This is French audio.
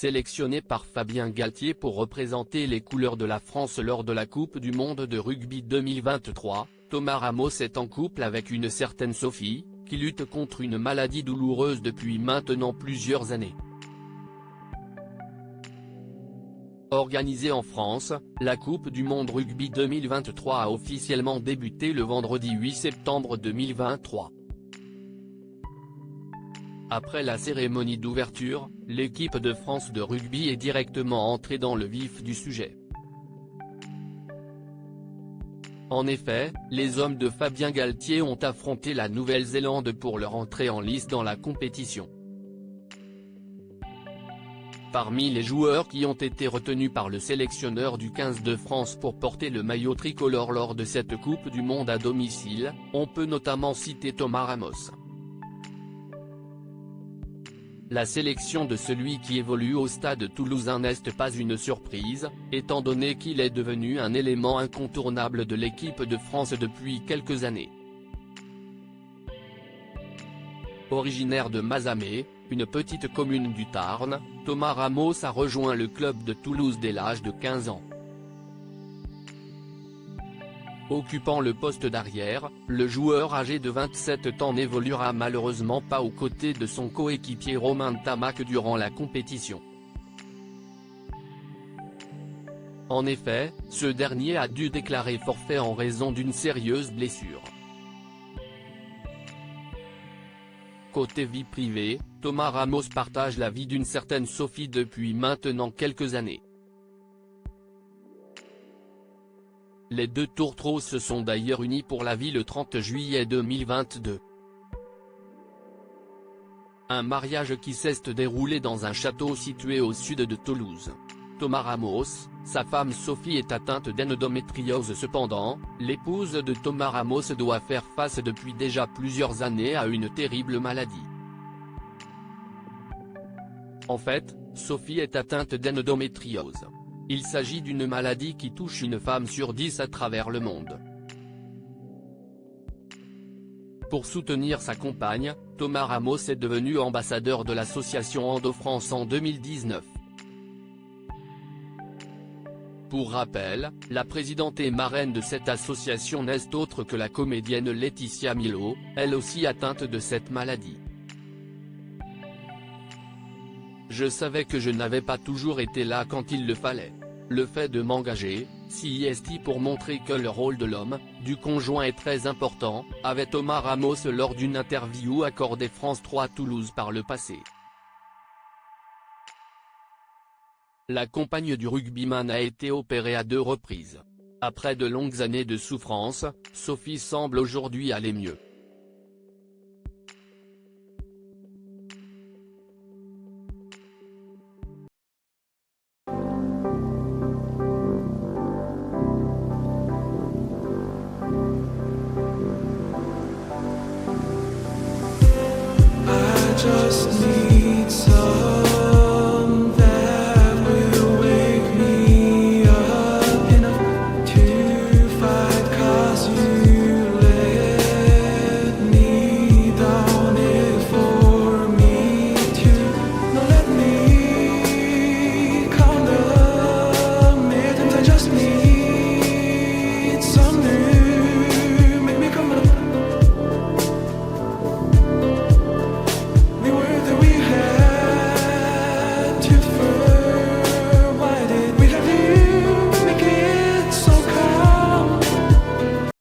Sélectionné par Fabien Galtier pour représenter les couleurs de la France lors de la Coupe du monde de rugby 2023, Thomas Ramos est en couple avec une certaine Sophie, qui lutte contre une maladie douloureuse depuis maintenant plusieurs années. Organisée en France, la Coupe du monde rugby 2023 a officiellement débuté le vendredi 8 septembre 2023. Après la cérémonie d'ouverture, l'équipe de France de rugby est directement entrée dans le vif du sujet. En effet, les hommes de Fabien Galtier ont affronté la Nouvelle-Zélande pour leur entrée en lice dans la compétition. Parmi les joueurs qui ont été retenus par le sélectionneur du 15 de France pour porter le maillot tricolore lors de cette Coupe du monde à domicile, on peut notamment citer Thomas Ramos. La sélection de celui qui évolue au Stade toulousain n'est pas une surprise, étant donné qu'il est devenu un élément incontournable de l'équipe de France depuis quelques années. Originaire de Mazamet, une petite commune du Tarn, Thomas Ramos a rejoint le club de Toulouse dès l'âge de 15 ans. Occupant le poste d'arrière, le joueur âgé de 27 ans n'évoluera malheureusement pas aux côtés de son coéquipier Romain Ntamack durant la compétition. En effet, ce dernier a dû déclarer forfait en raison d'une sérieuse blessure. Côté vie privée, Thomas Ramos partage la vie d'une certaine Sophie depuis maintenant quelques années. Les deux tourtereaux se sont d'ailleurs unis pour la vie le 30 juillet 2022. Un mariage qui s'est déroulé dans un château situé au sud de Toulouse. Thomas Ramos, sa femme Sophie est atteinte d'endométriose cependant, l'épouse de Thomas Ramos doit faire face depuis déjà plusieurs années à une terrible maladie. En fait, Sophie est atteinte d'endométriose. Il s'agit d'une maladie qui touche une femme sur 10 à travers le monde. Pour soutenir sa compagne, Thomas Ramos est devenu ambassadeur de l'association Endo-France en 2019. Pour rappel, la présidente et marraine de cette association n'est autre que la comédienne Laetitia Milo, elle aussi atteinte de cette maladie. Je savais que je n'avais pas toujours été là quand il le fallait. Le fait de m'engager, si est pour montrer que le rôle de l'homme, du conjoint est très important, avait Thomas Ramos lors d'une interview accordée France 3 à Toulouse par le passé. La compagne du rugbyman a été opérée à 2 reprises. Après de longues années de souffrance, Sophie semble aujourd'hui aller mieux. Just need